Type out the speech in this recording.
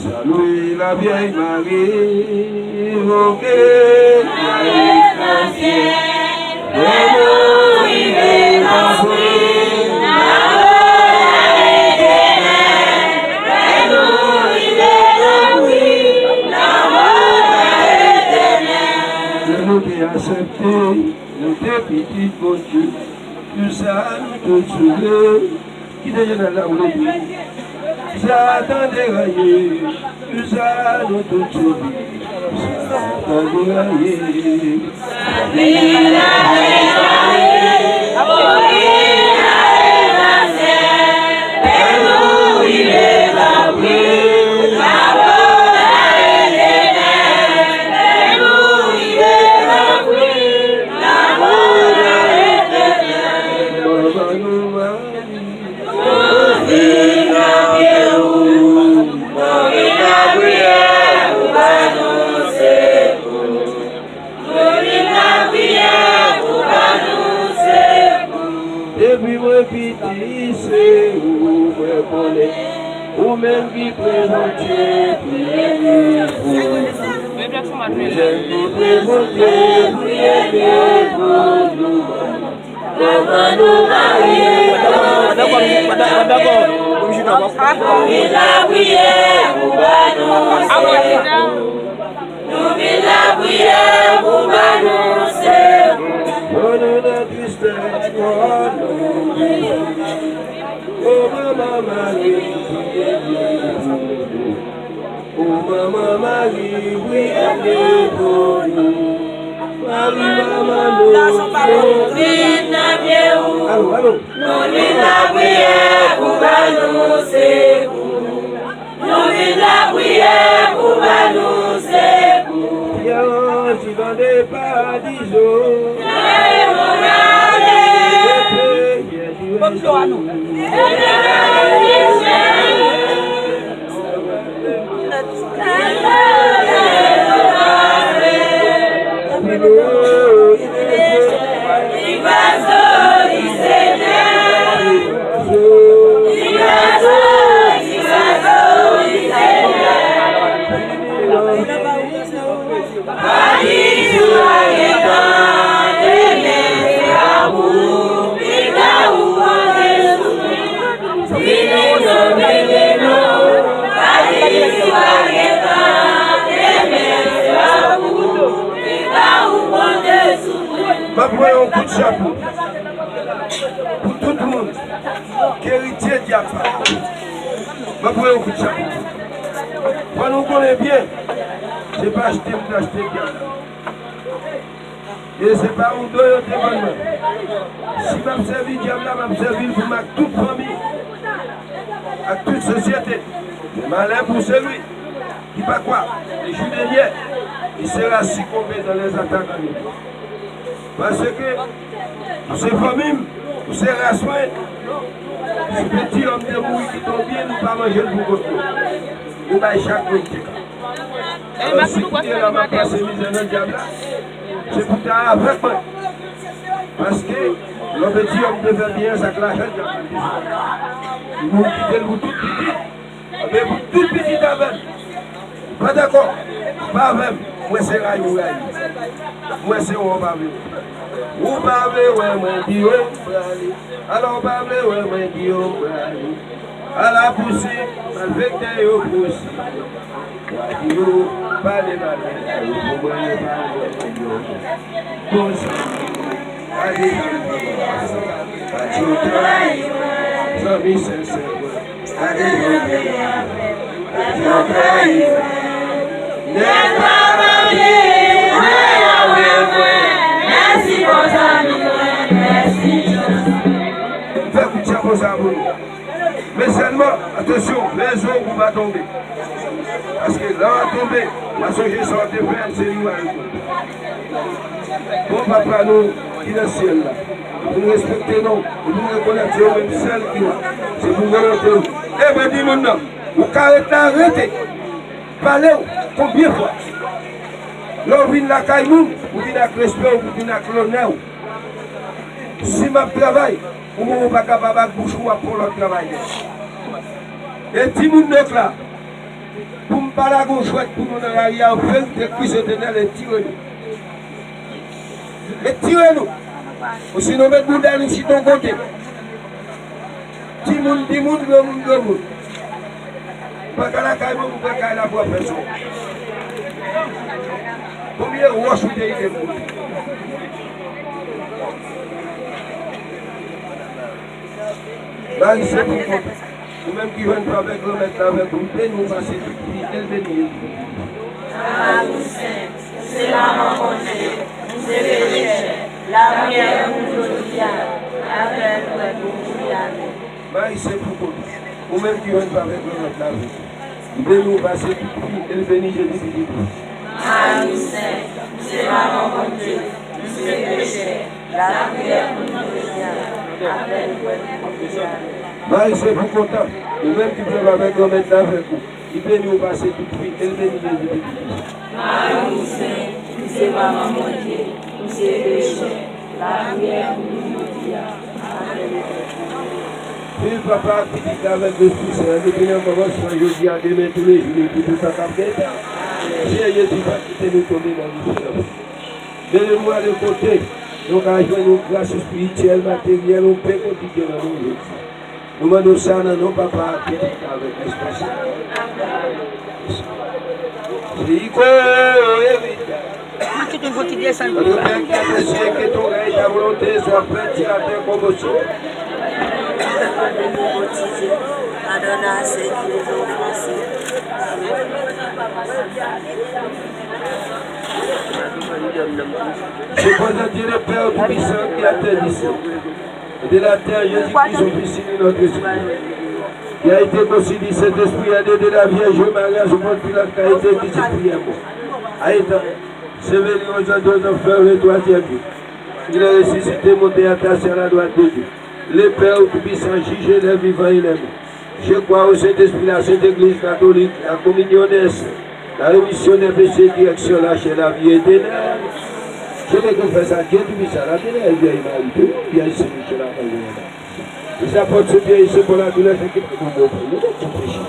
Salut la vieille Marie, ok, nous t'es petit cocu, tu sais nous te soulever, qui déjà là où ça t'a déraillé, ça nous te soulever, ça t'a déraillé. Ou même qui présente priez pour nous. Comment nous marier oh Maman Marie, oui, elle pour nous. Marie, maman, nous. Allô. Si dans des paradisos, Amen. prends un coup de chapeau pour tout le monde qui est héritier de Diapa. Je prends un coup de chapeau. Quand nous connaissons bien, ce n'est pas acheter ou d'acheter Diapa. Et ce n'est pas un deux témoignement. Si je me servis Diable, je me servis pour ma toute famille, à toute société. C'est malin pour celui qui ne pas quoi. Les juvéniers, il sera succombé dans les attaques à nous. Parce que pour ces familles, pour ces rassoins, ce petit homme de mouille qui tombe bien, nous ne pas manger le bougot. Nous avons chaque politique. Alors si tu es là, ma place est mise dans le diable, c'est pour t'avoir avec moi. Parce que le petit homme devait bien s'acclacher. Nous quittons le tout petit. Mais pour tout petit avec. Pas d'accord. Pas avec. Moi c'est rail ou rail. Moi c'est on va vivre. Ou pas vivre, ouais, moi dis on alors pas vivre, ouais, moi dis on à la poussée, avec des yeux poussés. Yo, pas les malins, vous voyez pas les malins. Allez, pas de travail, ça vit sincère. Allez, travail, n'est pas marié, merci vos amis, merci. Faites coup de chapeau ça vous. Mais seulement, attention, les eaux vont pas tomber. Parce que là, on va tomber, la songer sort de faire, c'est lui. Bon papa, nous, qui est dans le ciel là, pour nous respecter, nous, pour nous reconnaître, même celle qui est là. C'est pour nous reconnaître. Eh bien, dis-moi, non, vous arrêtez. Parlez, combien de fois? Là, vous venez à la caille, vous venez à respect, vous venez à l'honneur. Si je travaille, vous ne pas capable de boucher pour le travail. Et si vous êtes là, pour me parler à gauche, pour nous dans l'arrière, en fait, de cuisiner et tirer nous. Et tirez-nous. Ou sinon, mettez-nous dans le site de côté. Dis-moi, pas qu'à la caille, vous pouvez la voix personne. Combien de roches vous avez été montés? Là, c'est pour vous. Nous-mêmes qui venons avec le maître avec vous, nous passer toute vie, elle bénit. C'est la rencontre, nous est péché, la prière nous aujourd'hui, après nous Marie, c'est pour vous. Nous-mêmes qui venons avec le maître avec vous, nous passer toute vie, elle bénit Jésus. C'est la rencontre, nous est péché, la prière nous aujourd'hui, après nous Marie, c'est pour content. Nous-mêmes qui venons avec le maître avec vous, il peut nous passer toute vie, elle bénit Jésus. Marie, c'est maman mon Dieu, nous c'est péché, la prière nous dit, oui, papa, qui dit avec le Fils, depuis le moment où je dis à demain tous les jours, tout ça comme ça. J'ai Jésus qui quitter nous tomber dans le ciel. Donnez-nous à le côté, nous avons joué nos grâces spirituelles, matérielles, on peut continuer dans nos vies. Nous demandons ça dans nos papas qui dit avec l'espace. C'est quoi, Tu te vois qui descend. le Père qui a décidé que ton règne, ta volonté soit faite sur la terre comme au ciel. Pardonne à ceux qui nous ont offensés. Je présente Dieu le Père Tout-Puissant qui a terre d'ici. Et de la terre, Jésus-Christ, son Fils, notre esprit. Qui a été considéré cet esprit à de la Vierge Marie, à ce point de Pilate, qui a été discipliné. Aïta, sévère aux gens de enfers, le troisième jour. Il a ressuscité, monté à tasser à la droite de Dieu. Le Père Tout-Puissant, juge les vivants et les morts. Je crois au Saint-Esprit, la Sainte Église catholique, la communion des saints, la rémission des péchés, direction lâcher la vie éternelle. Je vais confesser à Dieu Tout-Puissant, la télé est vieille, il y a ici, Michel, la famille. Les apôtres se bien ici pour la douleur, c'est que vous me péché.